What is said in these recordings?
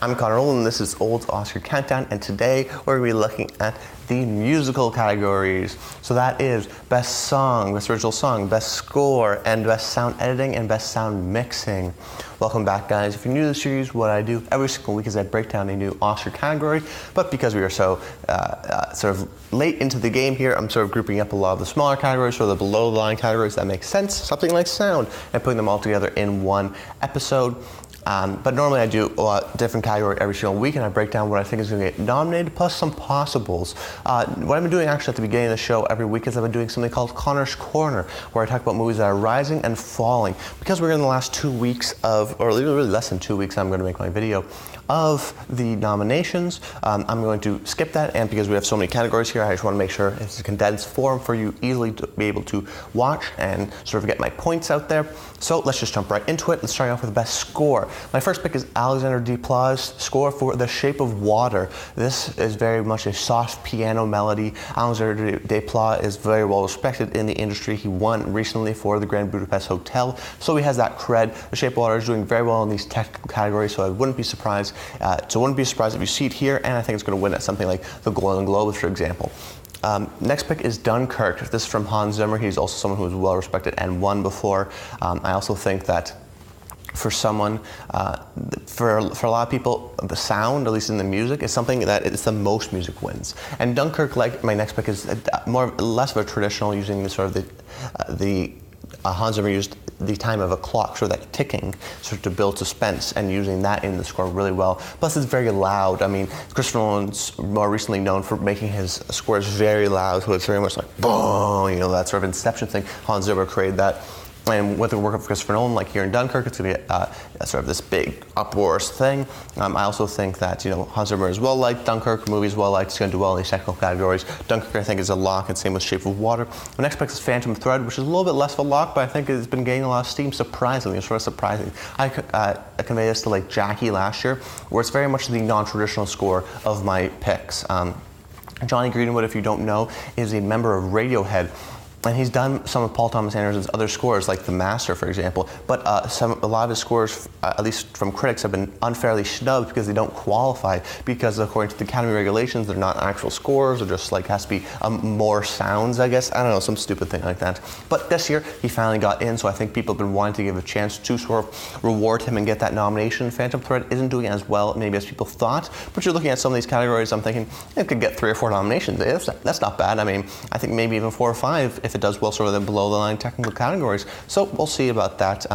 I'm Connor Nolan, and this is Old Oscar Countdown, and today we're going to be looking at the musical categories. So that is Best Song, Best Original Song, Best Score, and Best Sound Editing, and Best Sound Mixing. Welcome back, guys. If you're new to the series, what I do every single week is I break down a new Oscar category, but because we are so sort of late into the game here, I'm sort of grouping up a lot of the smaller categories or the below the line categories that make sense, something like sound, and putting them all together in one episode. But normally I do a different category every single week, and I break down what I think is going to get nominated, plus some possibles. What I've been doing actually at the beginning of the show every week is I've been doing something called Connor's Corner, where I talk about movies that are rising and falling. Because we're in the last 2 weeks of, or really less than 2 weeks, I'm going to make my video of the nominations. I'm going to skip that, and because we have so many categories here, I just want to make sure it's a condensed form for you easily to be able to watch and sort of get my points out there. So let's just jump right into it. Let's start off with the best score. My first pick is Alexandre Desplat's score for The Shape of Water. This is very much a soft piano melody. Alexandre Desplat is very well respected in the industry. He won recently for the Grand Budapest Hotel, so he has that cred. The Shape of Water is doing very well in these technical categories, so I wouldn't be surprised. If you see it here, and I think it's going to win at something like the Golden Globes, for example. Next pick is Dunkirk. This is from Hans Zimmer. He's also someone who is well respected and won before. I also think that for someone, for a lot of people, the sound, at least in the music, is something that it's the most music wins. And Dunkirk, like my next pick, is less of a traditional, using the sort of the Hans Zimmer used the time of a clock, sort of that ticking, sort of to build suspense, and using that in the score really well. Plus, it's very loud. I mean, Christopher Nolan's more recently known for making his scores very loud, so it's very much like boom, you know, that sort of Inception thing. Hans Zimmer created that. And with the work of Christopher Nolan, like here in Dunkirk, it's going to be sort of this big uproarious thing. I also think that, you know, Hans Zimmer is well liked. Dunkirk, movie is well liked. It's going to do well in these technical categories. Dunkirk, I think, is a lock, and same with Shape of Water. The next pick is Phantom Thread, which is a little bit less of a lock, but I think it's been gaining a lot of steam. Surprisingly, it's sort of surprising. I conveyed this to like Jackie last year, where it's very much the non-traditional score of my picks. Johnny Greenwood, if you don't know, is a member of Radiohead. And he's done some of Paul Thomas Anderson's other scores, like The Master, for example. But a lot of his scores, at least from critics, have been unfairly snubbed because they don't qualify. Because according to the Academy regulations, they're not actual scores. They're just like has to be more sounds, I guess. I don't know, some stupid thing like that. But this year, he finally got in. So I think people have been wanting to give a chance to sort of reward him and get that nomination. Phantom Thread isn't doing as well, maybe as people thought. But you're looking at some of these categories, I'm thinking it could get 3 or 4 nominations. That's not bad. I mean, I think maybe even 4 or 5 if it does well sort of the below the line technical categories. So we'll see about that.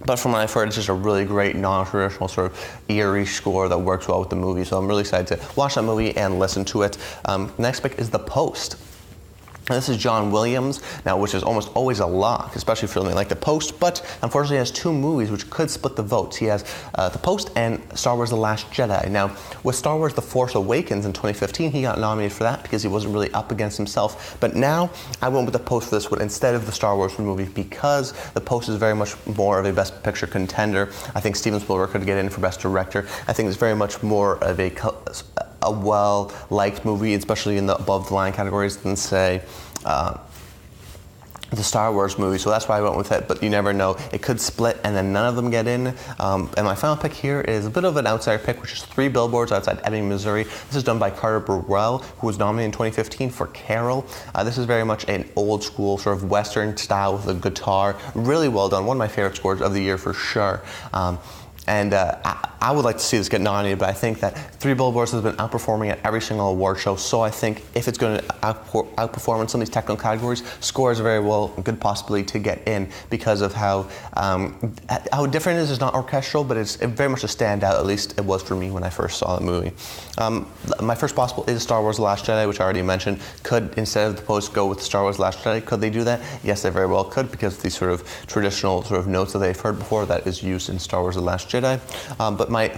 But from what I've heard, it's just a really great non-traditional sort of eerie score that works well with the movie. So I'm really excited to watch that movie and listen to it. Next pick is The Post. And this is John Williams, now, which is almost always a lock, especially for something like The Post, but unfortunately he has 2 movies which could split the votes. He has The Post and Star Wars The Last Jedi. Now, with Star Wars The Force Awakens in 2015, he got nominated for that because he wasn't really up against himself. But now, I went with The Post for this one instead of the Star Wars movie because The Post is very much more of a Best Picture contender. I think Steven Spielberg could get in for Best Director. I think it's very much more of a well-liked movie, especially in the above-the-line categories, than, say, the Star Wars movie, so that's why I went with it, but you never know. It could split and then none of them get in. And my final pick here is a bit of an outsider pick, which is 3 Billboards Outside Ebbing, Missouri. This is done by Carter Burwell, who was nominated in 2015 for Carol. This is very much an old school sort of Western style with a guitar. Really well done. One of my favorite scores of the year for sure. And I would like to see this get nominated, but I think that 3 Billboards has been outperforming at every single award show. So I think if it's going to outperform in some of these technical categories, score is a very good possibility to get in because of how different it is. It's not orchestral, but it's very much a standout. At least it was for me when I first saw the movie. My first possible is Star Wars The Last Jedi, which I already mentioned. Could, instead of The Post, go with Star Wars The Last Jedi? Could they do that? Yes, they very well could, because of these sort of traditional sort of notes that they've heard before that is used in Star Wars The Last Jedi. But my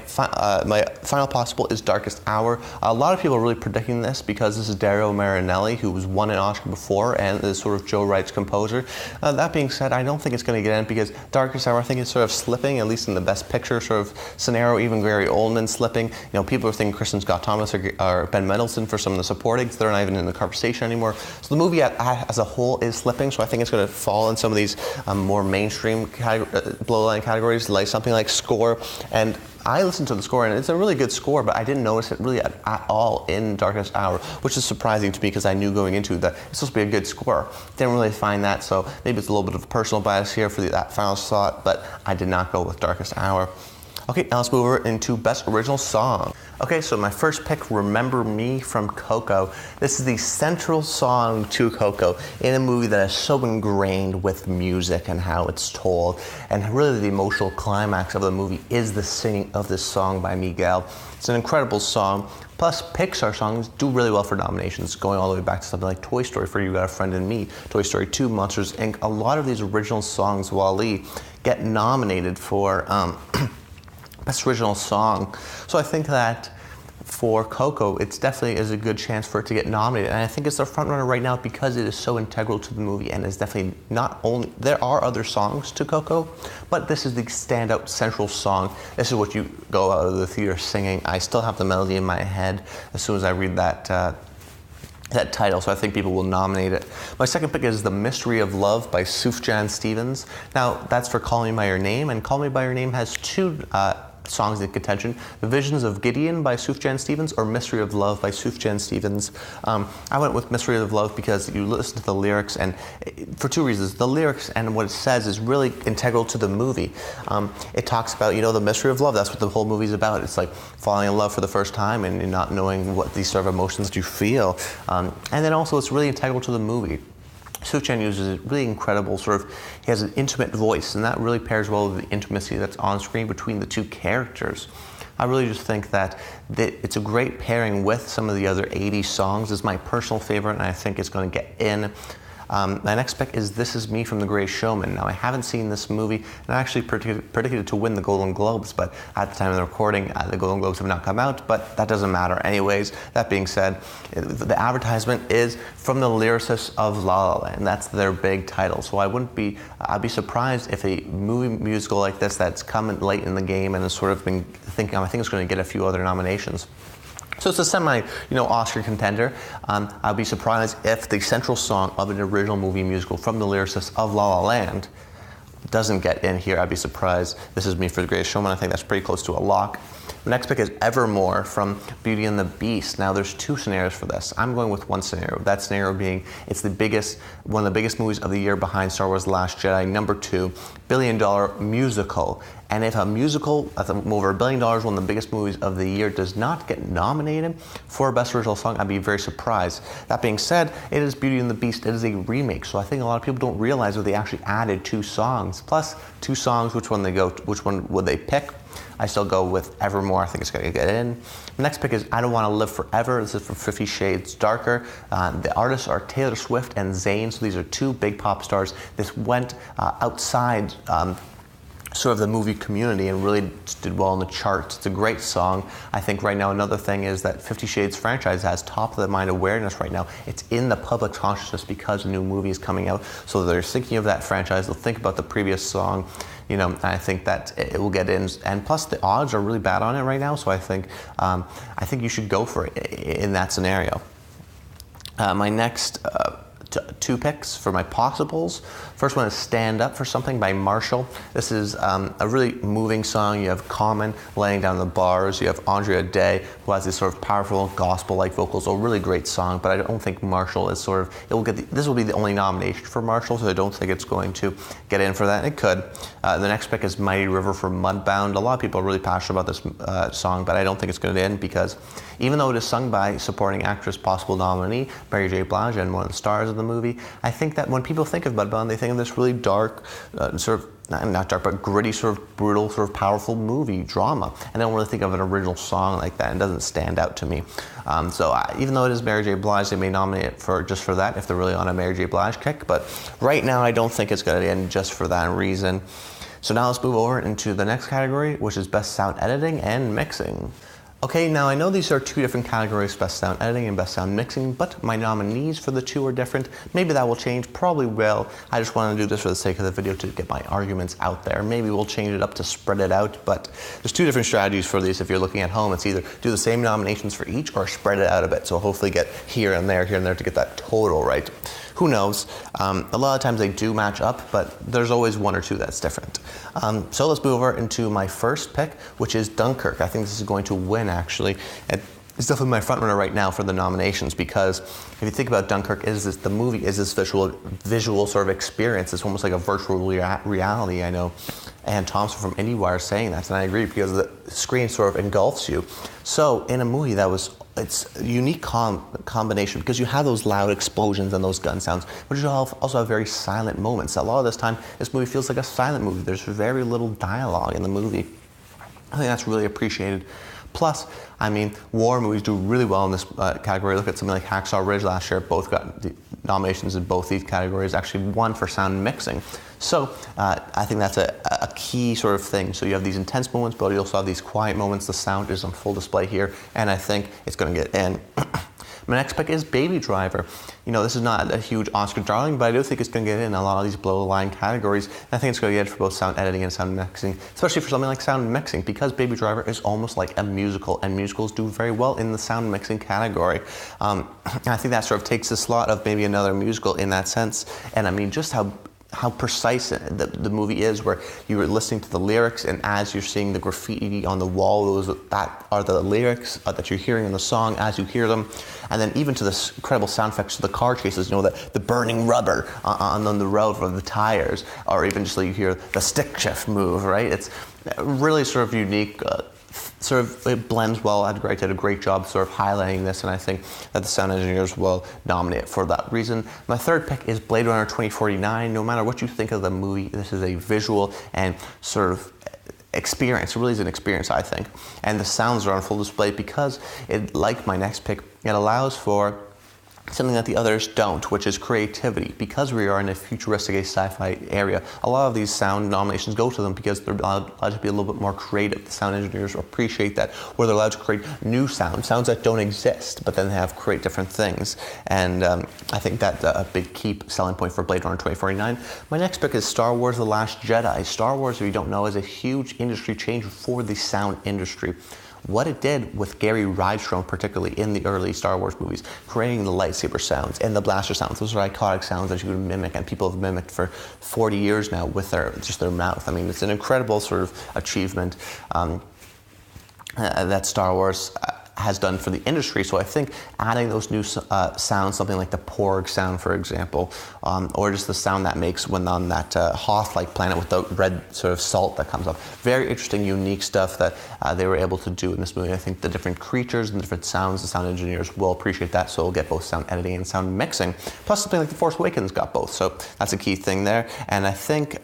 final possible is Darkest Hour. A lot of people are really predicting this because this is Dario Marinelli, who was won an Oscar before and is sort of Joe Wright's composer. That being said, I don't think it's going to get in because Darkest Hour, I think, is sort of slipping, at least in the Best Picture sort of scenario. Even Gary Oldman slipping. You know, people are thinking Kristen Scott Thomas or Ben Mendelsohn for some of the supportings. They're not even in the conversation anymore. So the movie as a whole is slipping. So I think it's going to fall in some of these more mainstream below-the-line categories, like something like score. And I listened to the score, and it's a really good score, but I didn't notice it really at all in Darkest Hour, which is surprising to me because I knew going into that it's supposed to be a good score. Didn't really find that, so maybe it's a little bit of a personal bias here for that final slot, but I did not go with Darkest Hour. Okay, now let's move over into Best Original Song. Okay, so my first pick, Remember Me from Coco. This is the central song to Coco in a movie that is so ingrained with music and how it's told. And really the emotional climax of the movie is the singing of this song by Miguel. It's an incredible song. Plus, Pixar songs do really well for nominations, going all the way back to something like Toy Story for You Got a Friend in Me, Toy Story 2, Monsters, Inc. A lot of these original songs, WALL-E, get nominated for Best Original Song. So I think that for Coco, it's definitely is a good chance for it to get nominated. And I think it's the front runner right now because it is so integral to the movie and is definitely not only, there are other songs to Coco, but this is the standout central song. This is what you go out of the theater singing. I still have the melody in my head as soon as I read that title, so I think people will nominate it. My second pick is The Mystery of Love by Sufjan Stevens. Now, that's for Call Me By Your Name, and Call Me By Your Name has two songs in contention: The Visions of Gideon by Sufjan Stevens or Mystery of Love by Sufjan Stevens. I went with Mystery of Love because you listen to the lyrics, and for two reasons. The lyrics and what it says is really integral to the movie. It talks about, the mystery of love. That's what the whole movie's about. It's like falling in love for the first time and not knowing what these sort of emotions you feel. And then also it's really integral to the movie. Sufjan uses a really incredible he has an intimate voice, and that really pairs well with the intimacy that's on screen between the two characters. I really just think that it's a great pairing with some of the other 80s songs. It's my personal favorite, and I think it's going to get in. My next pick is This Is Me from The Greatest Showman. Now, I haven't seen this movie, and I actually predicted to win the Golden Globes, but at the time of the recording, the Golden Globes have not come out, but that doesn't matter anyways. That being said, the advertisement is from the lyricists of La La Land. That's their big title, so I'd be surprised if a movie musical like this that's come late in the game and has sort of been thinking, I think it's going to get a few other nominations. So it's a semi, Oscar contender. I'd be surprised if the central song of an original movie musical from the lyricists of La La Land doesn't get in here. I'd be surprised. This Is Me for The Greatest Showman. I think that's pretty close to a lock. The next pick is Evermore from Beauty and the Beast. Now, there's two scenarios for this. I'm going with one scenario. That scenario being it's one of the biggest movies of the year behind Star Wars: The Last Jedi. Number 2, billion-dollar musical. And if a musical over $1 billion, one of the biggest movies of the year, does not get nominated for Best Original Song, I'd be very surprised. That being said, it is Beauty and the Beast. It is a remake, so I think a lot of people don't realize that they actually added 2 songs. Plus, 2 songs, which one would they pick? I still go with Evermore. I think it's going to get in. The next pick is I Don't Want to Live Forever. This is from 50 Shades Darker. The artists are Taylor Swift and Zayn, so these are 2 big pop stars. This went outside sort of the movie community and really did well in the charts. It's a great song. I think right now another thing is that 50 Shades franchise has top of the mind awareness right now. It's in the public consciousness because a new movie is coming out. So they're thinking of that franchise. They'll think about the previous song. I think that it will get in. And plus the odds are really bad on it right now. So I think you should go for it in that scenario. My next 2 picks for my possibles. First one is Stand Up for Something by Marshall. This is a really moving song. You have Common laying down the bars. You have Andrea Day, who has these sort of powerful gospel-like vocals. A really great song, but I don't think Marshall is this will be the only nomination for Marshall, so I don't think it's going to get in for that. It could. The next pick is Mighty River for Mudbound. A lot of people are really passionate about this song, but I don't think it's going to get in because even though it is sung by supporting actress, possible nominee, Mary J. Blige, and one of the stars of the movie, I think that when people think of Mudbound, they think of this really dark, not dark, but gritty, sort of brutal, sort of powerful movie drama. And I don't really think of an original song like that. It doesn't stand out to me. Even though it is Mary J. Blige, they may nominate it for that if they're really on a Mary J. Blige kick. But right now, I don't think it's going to end just for that reason. So now let's move over into the next category, which is Best Sound Editing and Mixing. Okay, now I know these are 2 different categories, Best Sound Editing and Best Sound Mixing, but my nominees for the 2 are different. Maybe that will change, probably will. I just want to do this for the sake of the video to get my arguments out there. Maybe we'll change it up to spread it out, but there's 2 different strategies for these if you're looking at home. It's either do the same nominations for each or spread it out a bit, so hopefully get here and there to get that total right. who knows? A lot of times they do match up, but there's always one or two that's different. So let's move over into my first pick, which is Dunkirk. I think this is going to win, actually. It's definitely my front runner right now for the nominations, because if you think about Dunkirk, the movie is this visual sort of experience. It's almost like a virtual reality. I know Anne Thompson from IndieWire is saying that, and I agree, because the screen sort of engulfs you. So in a movie it's a unique combination, because you have those loud explosions and those gun sounds, but you also have very silent moments. A lot of this time, this movie feels like a silent movie. There's very little dialogue in the movie. I think that's really appreciated. Plus, I mean, war movies do really well in this category. Look at something like Hacksaw Ridge last year. Both got the nominations in both these categories, actually won for sound mixing. So I think that's a key sort of thing. So you have these intense moments, but you also have these quiet moments. The sound is on full display here, and I think it's going to get in. My next pick is Baby Driver. You know, this is not a huge Oscar darling, but I do think it's going to get in a lot of these below-the-line categories. And I think it's going to get in for both sound editing and sound mixing, especially for something like sound mixing, because Baby Driver is almost like a musical, and musicals do very well in the sound mixing category. And I think that sort of takes the slot of maybe another musical in that sense. And I mean, just how precise the movie is, where you're listening to the lyrics, and as you're seeing the graffiti on the wall, that are the lyrics that you're hearing in the song as you hear them. And then even to this incredible sound effects to the car chases, you know, the burning rubber on the road for the tires, or even just like you hear the stick shift move, right? It's really sort of unique. It blends well. Edgar Wright did a great job sort of highlighting this, and I think that the sound engineers will nominate for that reason. My third pick is Blade Runner 2049. No matter what you think of the movie, this is a visual and sort of experience. It really is an experience, I think. And the sounds are on full display because like my next pick, it allows for something that the others don't, which is creativity. Because we are in a futuristic sci-fi area, a lot of these sound nominations go to them because they're allowed to be a little bit more creative. The sound engineers appreciate that, where they're allowed to create new sounds that don't exist, but then they create different things. And I think that's a big key selling point for Blade Runner 2049. My next pick is Star Wars: The Last Jedi. Star Wars, if you don't know, is a huge industry change for the sound industry. What it did with Gary Rydstrom, particularly in the early Star Wars movies, creating the lightsaber sounds and the blaster sounds. Those are iconic sounds that you could mimic, and people have mimicked for 40 years now with their mouth. I mean, it's an incredible sort of achievement that Star Wars has done for the industry. So I think adding those new sounds, something like the Porg sound, for example, or just the sound that makes when on that Hoth-like planet with the red sort of salt that comes up. Very interesting, unique stuff that they were able to do in this movie. I think the different creatures and different sounds, the sound engineers will appreciate that, so we'll get both sound editing and sound mixing. Plus something like The Force Awakens got both, so that's a key thing there. And I think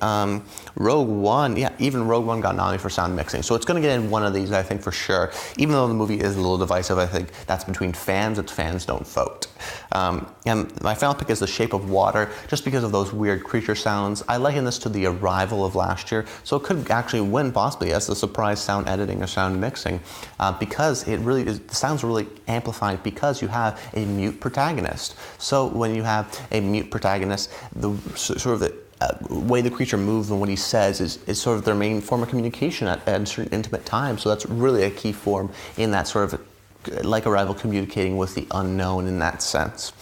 Rogue One, even Rogue One got nominated for sound mixing. So it's going to get in one of these, I think, for sure. Even though the movie is a little divisive, I think that's between fans. It's fans don't vote. And my final pick is The Shape of Water, just because of those weird creature sounds. I liken this to The Arrival of last year, so it could actually win possibly as the surprise sound editing or sound mixing, because it really is, the sounds are really amplified because you have a mute protagonist. So when you have a mute protagonist, the sort of the way the creature moves and what he says is sort of their main form of communication at certain intimate times. So that's really a key form in that sort of like Arrival communicating with the unknown in that sense.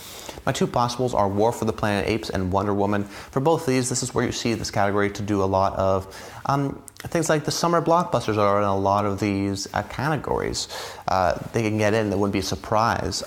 My two possibles are War for the Planet of the Apes and Wonder Woman. For both of these, this is where you see this category to do a lot of things like the summer blockbusters are in a lot of these categories. They can get in, that wouldn't be a surprise.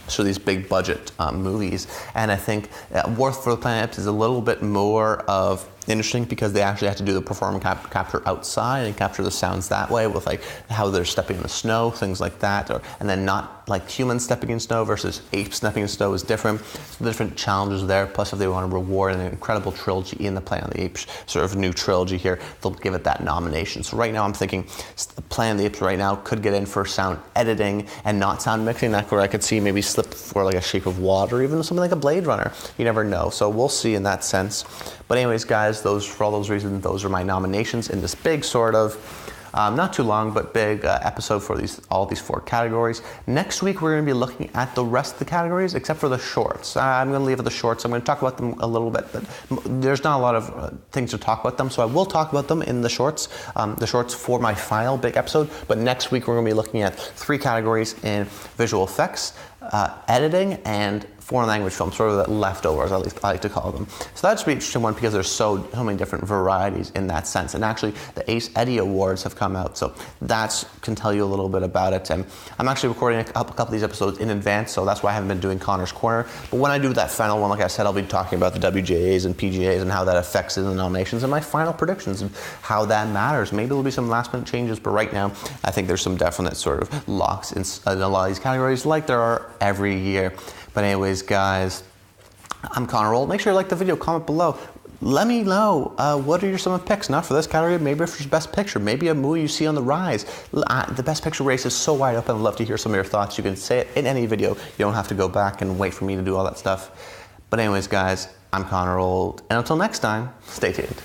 So these big budget movies. And I think War for the Planet of the Apes is a little bit more of interesting because they actually have to do the performance capture outside and capture the sounds that way with like how they're stepping in the snow, things like that, and then not like humans stepping in snow versus apes stepping in snow is different. So different challenges there. Plus, if they want to reward an incredible trilogy in the Planet of the Apes sort of new trilogy here, they'll give it that nomination. So right now I'm thinking Planet of the Apes right now could get in for sound editing and not sound mixing. That's where I could see maybe slip for like a Shape of Water, even something like a Blade Runner. You never know. So we'll see in that sense. But anyways, guys, for all those reasons, those are my nominations in this big sort of, not too long, but big episode for all these four categories. Next week, we're going to be looking at the rest of the categories, except for the shorts. I'm going to leave it the shorts. I'm going to talk about them a little bit, but there's not a lot of things to talk about them, so I will talk about them in the shorts for my final big episode. But next week, we're going to be looking at three categories in visual effects, editing and foreign language films, sort of the leftovers, at least I like to call them. So that should be an interesting one because there's so many different varieties in that sense. And actually, the Ace Eddie Awards have come out, so that can tell you a little bit about it. And I'm actually recording a couple of these episodes in advance, so that's why I haven't been doing Connor's Corner. But when I do that final one, like I said, I'll be talking about the WGAs and PGAs and how that affects in the nominations and my final predictions and how that matters. Maybe there'll be some last minute changes, but right now, I think there's some definite sort of locks in a lot of these categories, like there are every year. But anyways, guys, I'm Connor Old. Make sure you like the video, comment below. Let me know what are your some picks, not for this category, maybe for Best Picture, maybe a movie you see on the rise. The Best Picture race is so wide open. I'd love to hear some of your thoughts. You can say it in any video. You don't have to go back and wait for me to do all that stuff. But anyways, guys, I'm Connor Old. And until next time, stay tuned.